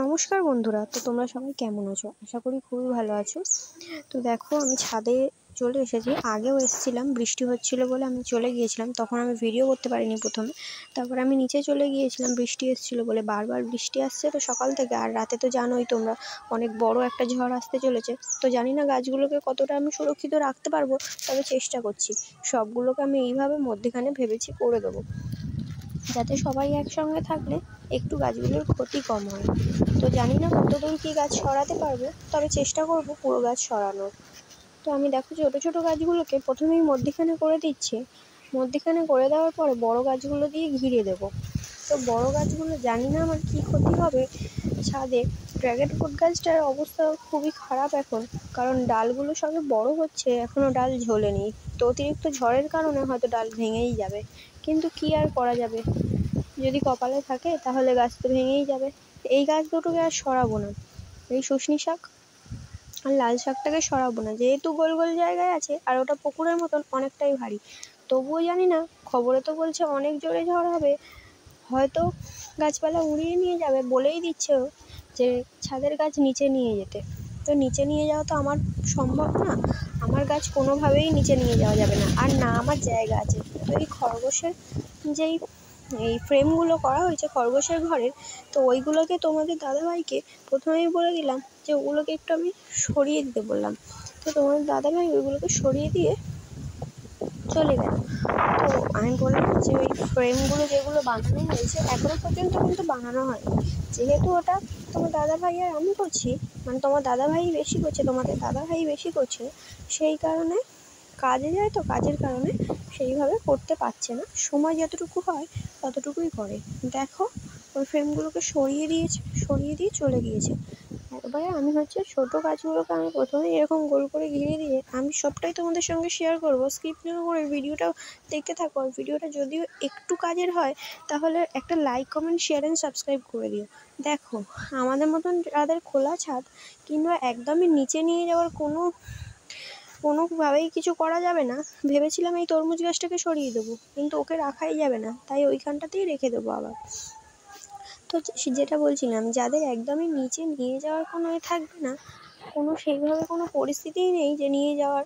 নমস্কার বন্ধুরা, তো তোমরা সবাই কেমন আছো? আশা করি খুবই ভালো আছো। তো দেখো, আমি ছাদে চলে এসেছি। আগেও এসেছিলাম, বৃষ্টি হচ্ছিল বলে আমি চলে গিয়েছিলাম, তখন আমি ভিডিও করতে পারিনি প্রথমে। তারপরে আমি নিচে চলে গিয়েছিলাম, বৃষ্টি এসেছিলো বলে। বারবার বৃষ্টি আসছে তো সকাল থেকে, আর রাতে তো জানোই তোমরা অনেক বড় একটা ঝড় আসতে চলেছে। তো জানি না গাছগুলোকে কতটা আমি সুরক্ষিত রাখতে পারবো, তবে চেষ্টা করছি। সবগুলোকে আমি এইভাবে মধ্যেখানে ভেবেছি করে দেবো, যাতে সবাই একসঙ্গে থাকলে একটু গাছগুলোর ক্ষতি কম হয়। তো জানি না কতদূর কী গাছ সরাতে পারবো, তবে চেষ্টা করব পুরো গাছ সরানোর। তো আমি দেখো ছোটো ছোটো গাছগুলোকে প্রথমেই মধ্যিখানে করে দিচ্ছি। মধ্যিখানে করে দেওয়ার পরে বড় গাছগুলো দিয়ে ঘিরে দেবো। তো বড় গাছগুলো জানি না আমার কী ক্ষতি হবে। ছাদে ড্র্যাগন ফ্রুট গাছটার অবস্থা খুবই খারাপ এখন, কারণ ডালগুলো সবে বড় হচ্ছে, এখনও ডাল ঝোলেনি। তো অতিরিক্ত ঝড়ের কারণে হয়তো ডাল ভেঙেই যাবে, কিন্তু কী আর করা যাবে, যদি কপালে থাকে তাহলে গাছ তো ভেঙেই যাবে। এই গাছ দুটোকে আর সরাবো না, এই শুশনি শাক আর লাল শাকটাকে সরাবো না, যেহেতু গোল গোল জায়গায় আছে আর ওটা পুকুরের মতন অনেকটাই ভারী। তবুও জানি না, খবরে তো বলছে অনেক জোরে ঝড় হবে, হয়তো গাছপালা উড়িয়ে নিয়ে যাবে। বলেই দিচ্ছে ও যে ছাদের গাছ নিচে নিয়ে যেতে। তো নিচে নিয়ে যাওয়া তো আমার সম্ভব না, আমার গাছ কোনোভাবেই নিচে নিয়ে যাওয়া যাবে না, আর না আমার জায়গা আছে। তো এই খরগোশের যেই এই ফ্রেমগুলো করা হয়েছে খরগোশের ঘরের, তো ওইগুলোকে তোমাদের দাদাভাইকে প্রথমেই বলে দিলাম যে ওগুলোকে একটু আমি সরিয়ে দিতে বললাম। তো তোমাদের দাদাভাই ওইগুলোকে সরিয়ে দিয়ে চলে গেল। তো আমি বললাম যে ওই ফ্রেমগুলো যেগুলো বানানো হয়েছে এখনও পর্যন্ত কিন্তু বানানো হয়নি, যেহেতু ওটা তোমার দাদাভাই আর আমি করছি, মানে তোমার দাদাভাই বেশি করছে, তোমাদের দাদাভাই বেশি করছে, সেই কারণে কাজে যায় তো কাজের কারণে সেইভাবে করতে পারছে না। সময় যতটুকু হয় ততটুকুই করে। দেখো ওই ফ্রেমগুলোকে সরিয়ে দিয়েছে, সরিয়ে দিয়ে চলে গিয়েছে। এবারে আমি ছোটো গাছগুলোকে আমি প্রথমেই এরকম গোল করে ঘিরে দিয়ে আমি সবটাই তোমাদের সঙ্গে শেয়ার করবো। স্কিপ না করে ভিডিওটাও দেখতে থাকো। আর ভিডিওটা যদিও একটু কাজের হয় তাহলে একটা like, comment, share and subscribe করে দিও। দেখো, আমাদের মতন যাদের খোলা ছাদ কিংবা একদমই নিচে নিয়ে যাওয়ার কোনোভাবেই কিছু করা যাবে না, ভেবেছিলাম এই তরমুজ গাছটাকে সরিয়ে দেবো, কিন্তু ওকে রাখাই যাবে না, তাই ওইখানটাতেই রেখে দেবো আবার। তো যেটা বলছিলাম, যাদের একদমই নিচে নিয়ে যাওয়ার কোনো থাকবে না, সেইভাবে কোনো পরিস্থিতিই নেই যে নিয়ে যাওয়ার,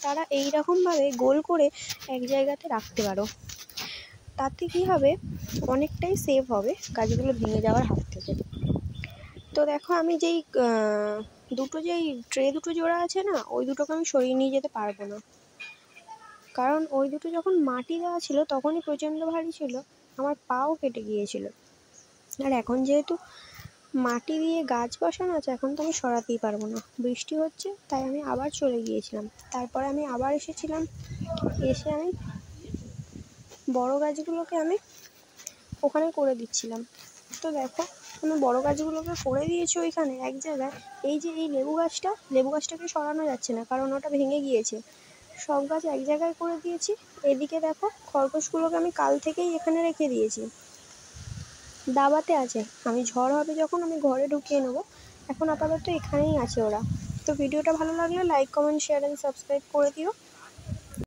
তারা এই রকমভাবে গোল করে এক জায়গাতে রাখতে পারো। তাতে কী হবে, অনেকটাই সেভ হবে গাছগুলো ভেঙে যাওয়ার হাত থেকে। তো দেখো, আমি যেই ট্রে দুটো জোড়া আছে না, ওই দুটোকে আমি সরিয়ে নিয়ে যেতে পারবো না, কারণ ওই দুটো যখন মাটি দেওয়া ছিল তখনই প্রচণ্ড ভারী ছিল, আমার পাও কেটে গিয়েছিল। আর এখন যেহেতু মাটি দিয়ে গাছ বসানো আছে, এখন তো আমি সরাতেই পারবো না, বৃষ্টি হচ্ছে, তাই আমি আবার চলে গিয়েছিলাম। তারপরে আমি আবার এসেছিলাম, এসে আমি বড় গাছগুলোকে আমি ওখানে করে দিচ্ছিলাম। তো দেখো, আমি বড় গাছগুলোকে করে দিয়েছি ওইখানে এক জায়গায়। এই যে এই লেবু গাছটাকে সরানো যাচ্ছে না, কারণ ওটা ভেঙে গিয়েছে। সব গাছ এক জায়গায় করে দিয়েছি। এদিকে দেখো, খরগোশগুলোকে আমি কাল থেকেই এখানে রেখে দিয়েছি, দাবাতে আছে। আমি ঝড় হবে যখন আমি ঘরে ঢুকিয়ে নেবো, এখন আপাতত এখানেই আছে ওরা। তো ভিডিওটা ভালো লাগলে like, comment, share and subscribe করে দিও।